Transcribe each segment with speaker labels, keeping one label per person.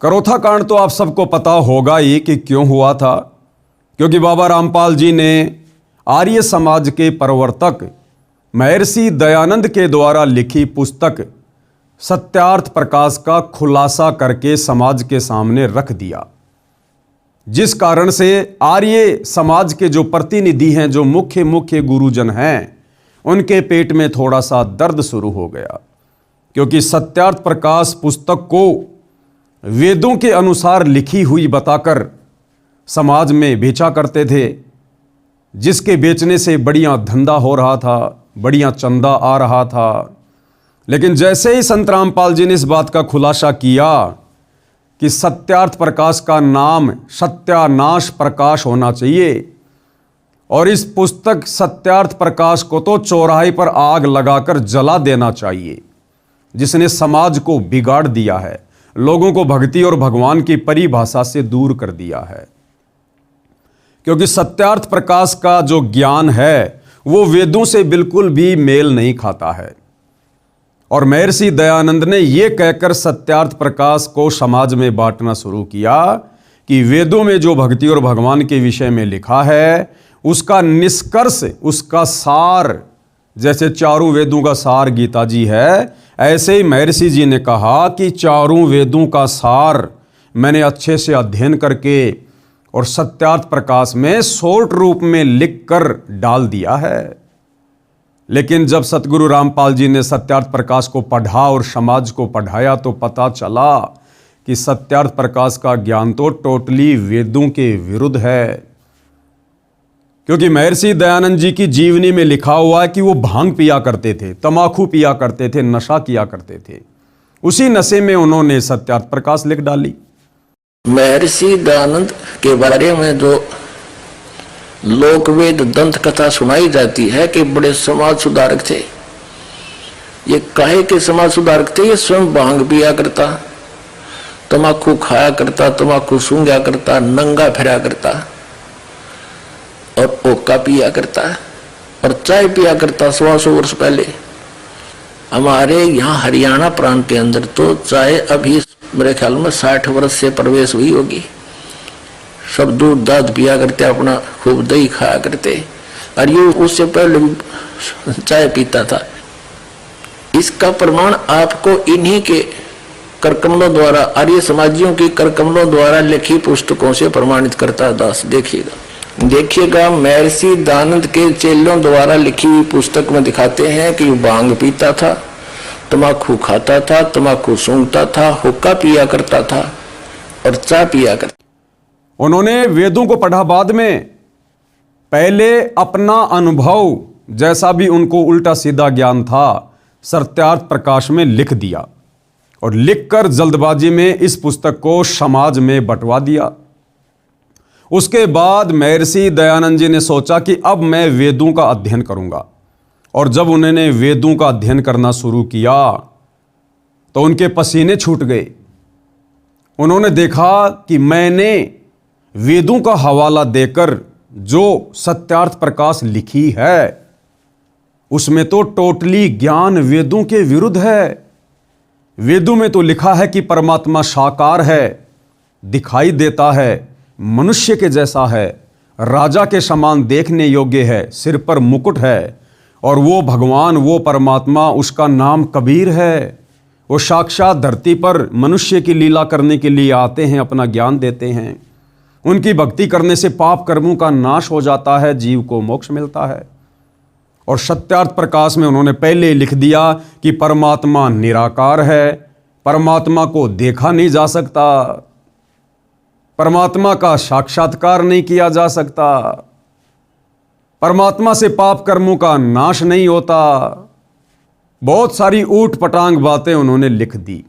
Speaker 1: करोथा कांड तो आप सबको पता होगा ही कि क्यों हुआ था। क्योंकि बाबा रामपाल जी ने आर्य समाज के प्रवर्तक महर्षि दयानंद के द्वारा लिखी पुस्तक सत्यार्थ प्रकाश का खुलासा करके समाज के सामने रख दिया, जिस कारण से आर्य समाज के जो प्रतिनिधि हैं, जो मुख्य गुरुजन हैं, उनके पेट में थोड़ा सा दर्द शुरू हो गया। क्योंकि सत्यार्थ प्रकाश पुस्तक को वेदों के अनुसार लिखी हुई बताकर समाज में बेचा करते थे, जिसके बेचने से बढ़िया धंधा हो रहा था, बढ़िया चंदा आ रहा था। लेकिन जैसे ही संत रामपाल जी ने इस बात का खुलासा किया कि सत्यार्थ प्रकाश का नाम सत्यानाश प्रकाश होना चाहिए और इस पुस्तक सत्यार्थ प्रकाश को तो चौराहे पर आग लगाकर जला देना चाहिए, जिसने समाज को बिगाड़ दिया है, लोगों को भक्ति और भगवान की परिभाषा से दूर कर दिया है। क्योंकि सत्यार्थ प्रकाश का जो ज्ञान है वो वेदों से बिल्कुल भी मेल नहीं खाता है। और महर्षि दयानंद ने यह कहकर सत्यार्थ प्रकाश को समाज में बांटना शुरू किया कि वेदों में जो भक्ति और भगवान के विषय में लिखा है उसका निष्कर्ष, उसका सार, जैसे चारों वेदों का सार गीता जी है, ऐसे ही महर्षि जी ने कहा कि चारों वेदों का सार मैंने अच्छे से अध्ययन करके और सत्यार्थ प्रकाश में शॉर्ट रूप में लिखकर डाल दिया है। लेकिन जब सतगुरु रामपाल जी ने सत्यार्थ प्रकाश को पढ़ा और समाज को पढ़ाया तो पता चला कि सत्यार्थ प्रकाश का ज्ञान तो टोटली वेदों के विरुद्ध है। क्योंकि महर्षि दयानंद जी की जीवनी में लिखा हुआ है कि वो भांग पिया करते थे, तमाकू पिया करते थे, नशा किया करते थे। उसी नशे में उन्होंने सत्यार्थ प्रकाश लिख डाली।
Speaker 2: महर्षि दयानंद के बारे में जो लोकवेद दंत कथा सुनाई जाती है कि बड़े समाज सुधारक थे। ये काहे के समाज सुधारक थे? ये स्वयं भांग पिया करता, तमाकू खाया करता, तमाकू सूंघा करता, नंगा फिरा करता और ओका पिया करता और चाय पिया करता। 100 वर्ष पहले हमारे यहाँ हरियाणा प्रांत के अंदर तो चाय अभी मेरे ख्याल में 60 वर्ष से प्रवेश हुई होगी। सब दूध दाद पिया करते, अपना खूब दही खाया करते, और ये उससे पहले चाय पीता था। इसका प्रमाण आपको इन्हीं के करकमलों द्वारा, आर्य समाजियों की करकमलों द्वारा लिखी पुस्तकों से प्रमाणित करता है। दास देखिएगा महर्षि दयानंद के चेलों द्वारा लिखी हुई पुस्तक में दिखाते हैं कि भांग पीता था, तमाकू खाता था, तमाकू सूंघता था, हुक्का पिया करता था और चाय पिया करता।
Speaker 1: उन्होंने वेदों को पढ़ा बाद में, पहले अपना अनुभव जैसा भी उनको उल्टा सीधा ज्ञान था सत्यार्थ प्रकाश में लिख दिया और लिखकर जल्दबाजी में इस पुस्तक को समाज में बंटवा दिया। उसके बाद महर्षि दयानंद जी ने सोचा कि अब मैं वेदों का अध्ययन करूंगा। और जब उन्होंने वेदों का अध्ययन करना शुरू किया तो उनके पसीने छूट गए। उन्होंने देखा कि मैंने वेदों का हवाला देकर जो सत्यार्थ प्रकाश लिखी है उसमें तो टोटली ज्ञान वेदों के विरुद्ध है। वेदों में तो लिखा है कि परमात्मा साकार है, दिखाई देता है, मनुष्य के जैसा है, राजा के समान देखने योग्य है, सिर पर मुकुट है, और वो भगवान, वो परमात्मा, उसका नाम कबीर है। वो साक्षात धरती पर मनुष्य की लीला करने के लिए आते हैं, अपना ज्ञान देते हैं। उनकी भक्ति करने से पाप कर्मों का नाश हो जाता है, जीव को मोक्ष मिलता है। और सत्यार्थ प्रकाश में उन्होंने पहले ही लिख दिया कि परमात्मा निराकार है, परमात्मा को देखा नहीं जा सकता, परमात्मा का साक्षात्कार नहीं किया जा सकता, परमात्मा से पाप कर्मों का नाश नहीं होता। बहुत सारी ऊट पटांग बातें उन्होंने लिख दी।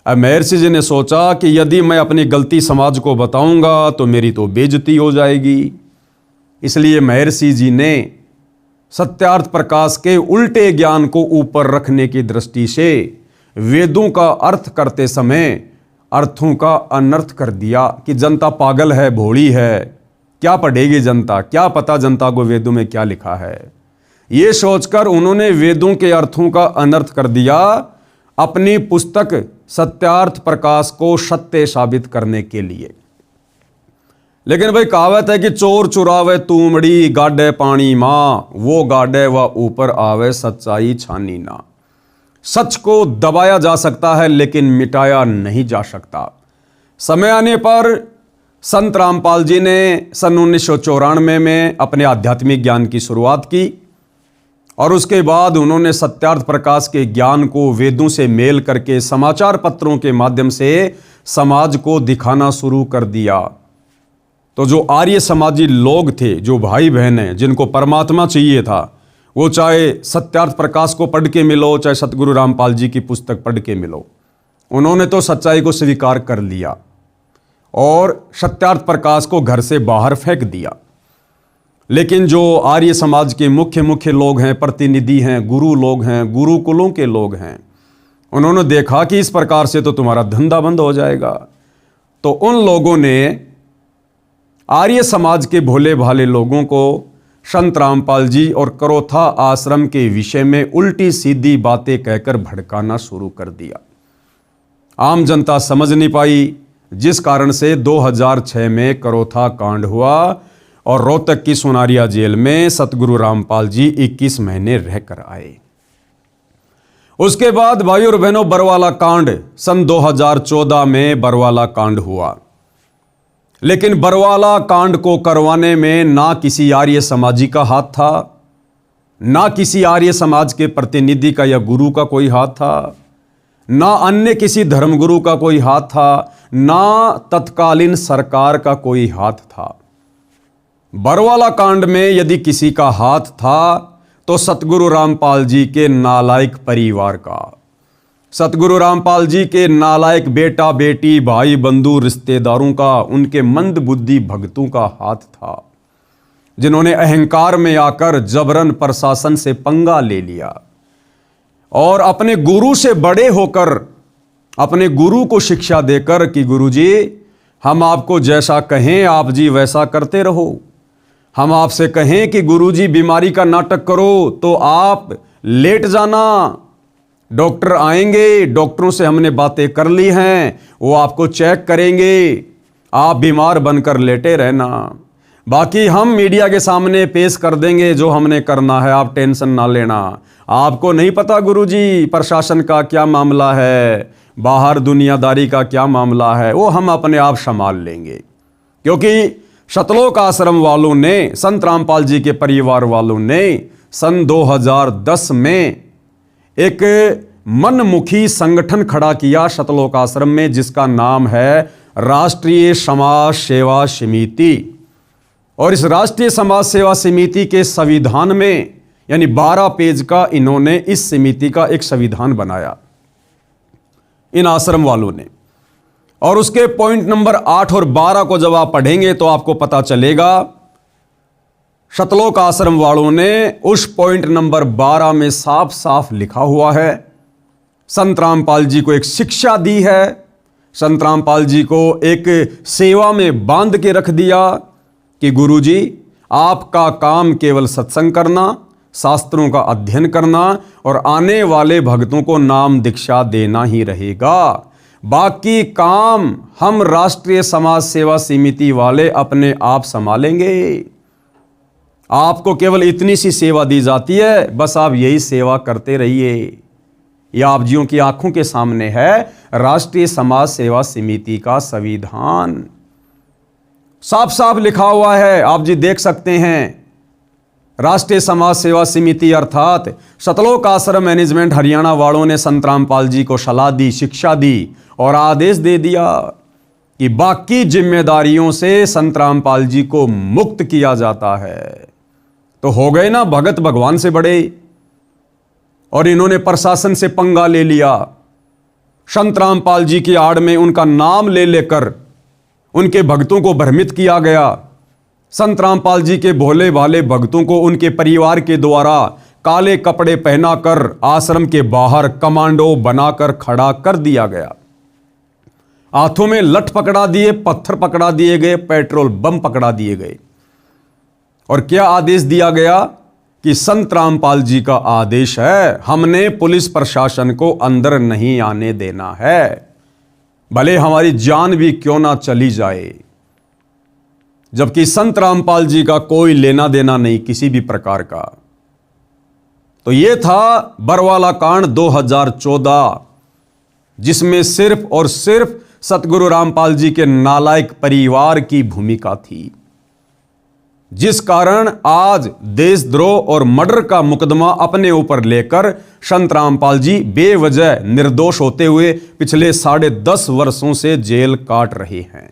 Speaker 1: अब महर्षि जी ने सोचा कि यदि मैं अपनी गलती समाज को बताऊंगा तो मेरी तो बेइज्जती हो जाएगी। इसलिए महर्षि जी ने सत्यार्थ प्रकाश के उल्टे ज्ञान को ऊपर रखने की दृष्टि से वेदों का अर्थ करते समय अर्थों का अनर्थ कर दिया कि जनता पागल है, भोली है, क्या पढ़ेगी जनता, क्या पता जनता को वेदों में क्या लिखा है। ये सोचकर उन्होंने वेदों के अर्थों का अनर्थ कर दिया। अपनी पुस्तक सत्यार्थ प्रकाश को सत्य साबित करने के लिए। लेकिन भाई कहावत है कि चोर चुरावे तूमड़ी गाडे पानी माँ, वो गाडे व ऊपर आवे सच्चाई छानी ना। सच को दबाया जा सकता है लेकिन मिटाया नहीं जा सकता। समय आने पर संत रामपाल जी ने सन 1994 में अपने आध्यात्मिक ज्ञान की शुरुआत की और उसके बाद उन्होंने सत्यार्थ प्रकाश के ज्ञान को वेदों से मेल करके समाचार पत्रों के माध्यम से समाज को दिखाना शुरू कर दिया। तो जो आर्य समाजी लोग थे, जो भाई बहन हैं, जिनको परमात्मा चाहिए था, वो चाहे सत्यार्थ प्रकाश को पढ़ के मिलो, चाहे सतगुरु रामपाल जी की पुस्तक पढ़ के मिलो, उन्होंने तो सच्चाई को स्वीकार कर लिया और सत्यार्थ प्रकाश को घर से बाहर फेंक दिया। लेकिन जो आर्य समाज के मुख्य लोग हैं, प्रतिनिधि हैं, गुरु लोग हैं, गुरुकुलों के लोग हैं, उन्होंने देखा कि इस प्रकार से तो तुम्हारा धंधा बंद हो जाएगा। तो उन लोगों ने आर्य समाज के भोले भाले लोगों को संत रामपाल जी और करोथा आश्रम के विषय में उल्टी सीधी बातें कहकर भड़काना शुरू कर दिया। आम जनता समझ नहीं पाई, जिस कारण से 2006 में करोथा कांड हुआ और रोहतक की सोनारिया जेल में सतगुरु रामपाल जी 21 महीने रहकर आए। उसके बाद भाई और बहनों, बरवाला कांड सन 2014 में बरवाला कांड हुआ। लेकिन बरवाला कांड को करवाने में ना किसी आर्य समाजी का हाथ था, ना किसी आर्य समाज के प्रतिनिधि का या गुरु का कोई हाथ था, ना अन्य किसी धर्मगुरु का कोई हाथ था, ना तत्कालीन सरकार का कोई हाथ था। बरवाला कांड में यदि किसी का हाथ था तो सतगुरु रामपाल जी के नालायक परिवार का, सतगुरु रामपाल जी के नालायक बेटा बेटी भाई बंधु रिश्तेदारों का, उनके मंद बुद्धि भक्तों का हाथ था, जिन्होंने अहंकार में आकर जबरन प्रशासन से पंगा ले लिया और अपने गुरु से बड़े होकर अपने गुरु को शिक्षा देकर कि गुरुजी हम आपको जैसा कहें आप जी वैसा करते रहो, हम आपसे कहें कि गुरुजी बीमारी का नाटक करो तो आप लेट जाना, डॉक्टर आएंगे, डॉक्टरों से हमने बातें कर ली हैं, वो आपको चेक करेंगे, आप बीमार बनकर लेटे रहना, बाकी हम मीडिया के सामने पेश कर देंगे जो हमने करना है, आप टेंशन ना लेना। आपको नहीं पता गुरुजी प्रशासन का क्या मामला है, बाहर दुनियादारी का क्या मामला है, वो हम अपने आप संभाल लेंगे। क्योंकि शतलोक आश्रम वालों ने, संत रामपाल जी के परिवार वालों ने सन 2010 में एक मनमुखी संगठन खड़ा किया शतलोक आश्रम में, जिसका नाम है राष्ट्रीय समाज सेवा समिति। और इस राष्ट्रीय समाज सेवा समिति के संविधान में यानी 12 पेज का इन्होंने इस समिति का एक संविधान बनाया इन आश्रम वालों ने। और उसके पॉइंट नंबर 8 और 12 को जब आप पढ़ेंगे तो आपको पता चलेगा शतलोक आश्रम वालों ने उस पॉइंट नंबर 12 में साफ साफ लिखा हुआ है, संत रामपाल जी को एक शिक्षा दी है, संत रामपाल जी को एक सेवा में बांध के रख दिया कि गुरुजी आपका काम केवल सत्संग करना, शास्त्रों का अध्ययन करना और आने वाले भक्तों को नाम दीक्षा देना ही रहेगा, बाकी काम हम राष्ट्रीय समाज सेवा समिति वाले अपने आप संभालेंगे। आपको केवल इतनी सी सेवा दी जाती है, बस आप यही सेवा करते रहिए। यह आप जियों की आंखों के सामने है राष्ट्रीय समाज सेवा समिति का संविधान, साफ साफ लिखा हुआ है, आप जी देख सकते हैं। राष्ट्रीय समाज सेवा समिति अर्थात शतलोक आश्रम मैनेजमेंट हरियाणा वालों ने संत रामपाल जी को सलाह दी, शिक्षा दी और आदेश दे दिया कि बाकी जिम्मेदारियों से संत रामपाल जी को मुक्त किया जाता है। तो हो गए ना भगत भगवान से बड़े, और इन्होंने प्रशासन से पंगा ले लिया। संत रामपाल जी की आड़ में उनका नाम ले लेकर उनके भक्तों को भ्रमित किया गया। संत रामपाल जी के भोले भाले भक्तों को उनके परिवार के द्वारा काले कपड़े पहनाकर आश्रम के बाहर कमांडो बनाकर खड़ा कर दिया गया। हाथों में लठ पकड़ा दिए, पत्थर पकड़ा दिए गए, पेट्रोल बम पकड़ा दिए गए। और क्या आदेश दिया गया कि संत रामपाल जी का आदेश है, हमने पुलिस प्रशासन को अंदर नहीं आने देना है। भले हमारी जान भी क्यों ना चली जाए। जबकि संत रामपाल जी का कोई लेना देना नहीं किसी भी प्रकार का। तो यह था बरवाला कांड 2014, जिसमें सिर्फ और सिर्फ सतगुरु रामपाल जी के नालायक परिवार की भूमिका थी, जिस कारण आज देशद्रोह और मर्डर का मुकदमा अपने ऊपर लेकर संत रामपाल जी बेवजह निर्दोष होते हुए पिछले 10.5 वर्षों से जेल काट रहे हैं।